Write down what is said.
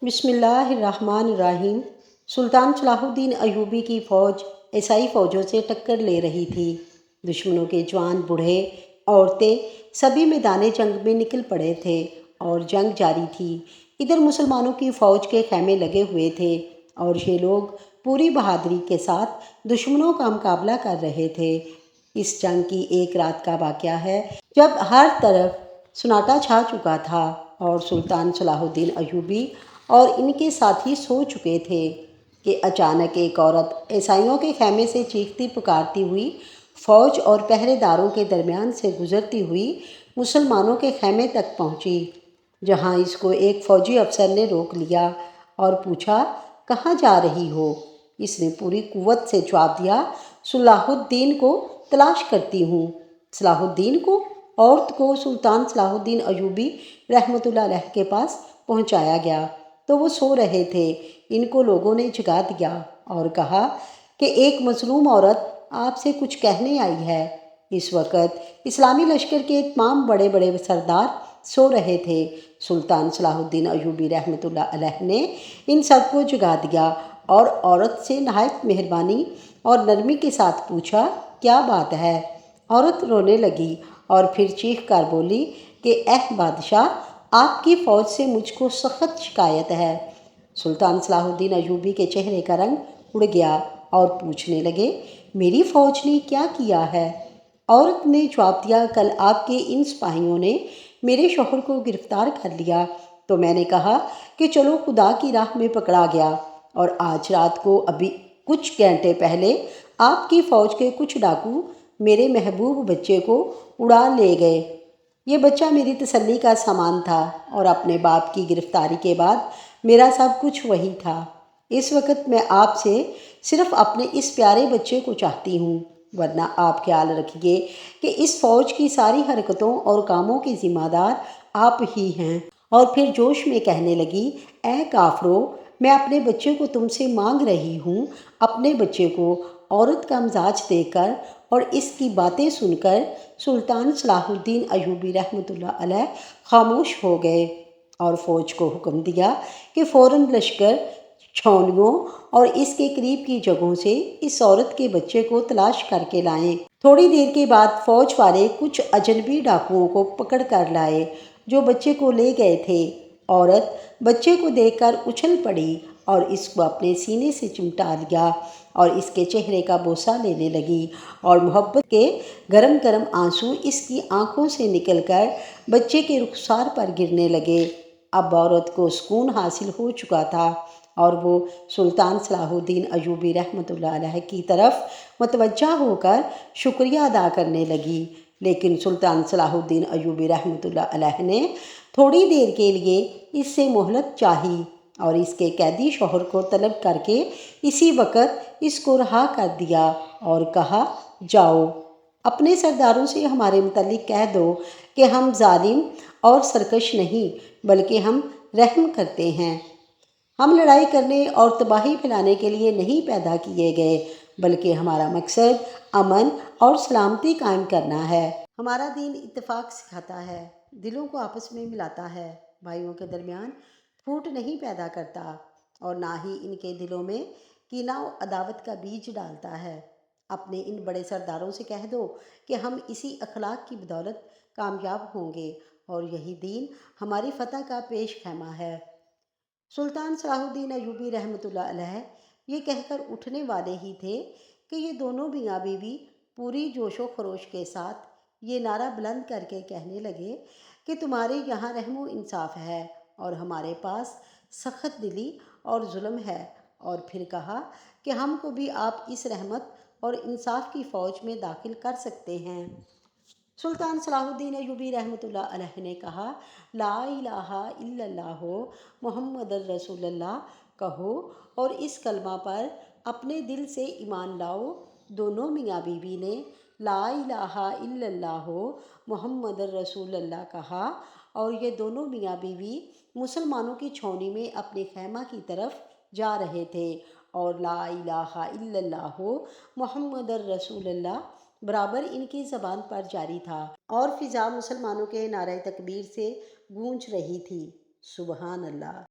بسم اللہ الرحمن الرحیم۔ سلطان صلاح الدین ایوبی کی فوج عیسائی فوجوں سے ٹکر لے رہی تھی۔ دشمنوں کے جوان، بوڑھے، عورتیں سبھی میدان جنگ میں نکل پڑے تھے اور جنگ جاری تھی۔ ادھر مسلمانوں کی فوج کے خیمے لگے ہوئے تھے اور یہ لوگ پوری بہادری کے ساتھ دشمنوں کا مقابلہ کر رہے تھے۔ اس جنگ کی ایک رات کا واقعہ ہے جب ہر طرف سناٹا چھا چکا تھا اور سلطان صلاح الدین ایوبی اور ان کے ساتھی سو چکے تھے کہ اچانک ایک عورت عیسائیوں کے خیمے سے چیختی پکارتی ہوئی فوج اور پہرے داروں کے درمیان سے گزرتی ہوئی مسلمانوں کے خیمے تک پہنچی، جہاں اس کو ایک فوجی افسر نے روک لیا اور پوچھا، کہاں جا رہی ہو؟ اس نے پوری قوت سے جواب دیا، صلاح الدین کو تلاش کرتی ہوں۔ صلاح الدین کو؟ عورت کو سلطان صلاح الدین ایوبی رحمۃ اللہ علیہ کے پاس پہنچایا گیا تو وہ سو رہے تھے۔ ان کو لوگوں نے جگا دیا اور کہا کہ ایک مظلوم عورت آپ سے کچھ کہنے آئی ہے۔ اس وقت اسلامی لشکر کے تمام بڑے بڑے سردار سو رہے تھے۔ سلطان صلاح الدین ایوبی رحمۃ اللہ علیہ نے ان سب کو جگا دیا اور عورت سے نہایت مہربانی اور نرمی کے ساتھ پوچھا، کیا بات ہے؟ عورت رونے لگی اور پھر چیخ کر بولی کہ اے بادشاہ، آپ کی فوج سے مجھ کو سخت شکایت ہے۔ سلطان صلاح الدین ایوبی کے چہرے کا رنگ اڑ گیا اور پوچھنے لگے، میری فوج نے کیا کیا ہے؟ عورت نے جواب دیا، کل آپ کے ان سپاہیوں نے میرے شوہر کو گرفتار کر لیا تو میں نے کہا کہ چلو خدا کی راہ میں پکڑا گیا، اور آج رات کو ابھی کچھ گھنٹے پہلے آپ کی فوج کے کچھ ڈاکو میرے محبوب بچے کو اڑا لے گئے۔ یہ بچہ میری تسلی کا سامان تھا اور اپنے باپ کی گرفتاری کے بعد میرا سب کچھ وہی تھا۔ اس وقت میں آپ سے صرف اپنے اس پیارے بچے کو چاہتی ہوں، ورنہ آپ خیال رکھیے کہ اس فوج کی ساری حرکتوں اور کاموں کے ذمہ دار آپ ہی ہیں۔ اور پھر جوش میں کہنے لگی، اے کافرو، میں اپنے بچے کو تم سے مانگ رہی ہوں۔ اپنے بچے کو عورت کا مزاج دیکھ کر اور اس کی باتیں سن کر سلطان صلاح الدین ایوبی رحمۃ اللہ علیہ خاموش ہو گئے اور فوج کو حکم دیا کہ فوراً لشکر چھاؤنیوں اور اس کے قریب کی جگہوں سے اس عورت کے بچے کو تلاش کر کے لائیں۔ تھوڑی دیر کے بعد فوج والے کچھ اجنبی ڈاکوؤں کو پکڑ کر لائے جو بچے کو لے گئے تھے۔ عورت بچے کو دیکھ کر اچھل پڑی اور اس کو اپنے سینے سے چمٹا لیا اور اس کے چہرے کا بوسہ لینے لگی اور محبت کے گرم گرم آنسو اس کی آنکھوں سے نکل کر بچے کے رخسار پر گرنے لگے۔ اب عورت کو سکون حاصل ہو چکا تھا اور وہ سلطان صلاح الدین ایوبی رحمۃ اللہ علیہ کی طرف متوجہ ہو کر شکریہ ادا کرنے لگی، لیکن سلطان صلاح الدین ایوبی رحمۃ اللہ علیہ نے تھوڑی دیر کے لیے اس سے مہلت چاہی اور اس کے قیدی شوہر کو طلب کر کے اسی وقت اس کو رہا کر دیا اور کہا، جاؤ اپنے سرداروں سے ہمارے متعلق کہہ دو کہ ہم ظالم اور سرکش نہیں بلکہ ہم رحم کرتے ہیں۔ ہم لڑائی کرنے اور تباہی پھیلانے کے لیے نہیں پیدا کیے گئے بلکہ ہمارا مقصد امن اور سلامتی قائم کرنا ہے۔ ہمارا دین اتفاق سکھاتا ہے، دلوں کو آپس میں ملاتا ہے، بھائیوں کے درمیان پھوٹ نہیں پیدا کرتا اور نہ ہی ان کے دلوں میں کینہ و عداوت کا بیج ڈالتا ہے۔ اپنے ان بڑے سرداروں سے کہہ دو کہ ہم اسی اخلاق کی بدولت کامیاب ہوں گے اور یہی دین ہماری فتح کا پیش خیمہ ہے۔ سلطان صلاح الدین ایوبی رحمۃ اللہ علیہ یہ کہہ کر اٹھنے والے ہی تھے کہ یہ دونوں میاں بیوی پوری جوش و خروش کے ساتھ یہ نعرہ بلند کر کے کہنے لگے کہ تمہارے یہاں رحم و انصاف ہے اور ہمارے پاس سخت دلی اور ظلم ہے، اور پھر کہا کہ ہم کو بھی آپ اس رحمت اور انصاف کی فوج میں داخل کر سکتے ہیں۔ سلطان صلاح الدین ایوبی رحمۃ اللہ علیہ نے کہا، لا الہ الا اللہ محمد الرسول اللہ کہو اور اس کلمہ پر اپنے دل سے ایمان لاؤ۔ دونوں میاں بیوی نے لا الہ الا اللہ محمد الرسول اللہ کہا اور یہ دونوں میاں بیوی مسلمانوں کی چھاؤنی میں اپنے خیمہ کی طرف جا رہے تھے اور لا الہ الا اللہ محمد الرسول اللہ برابر ان کی زبان پر جاری تھا اور فضا مسلمانوں کے نعرہ تکبیر سے گونج رہی تھی۔ سبحان اللہ۔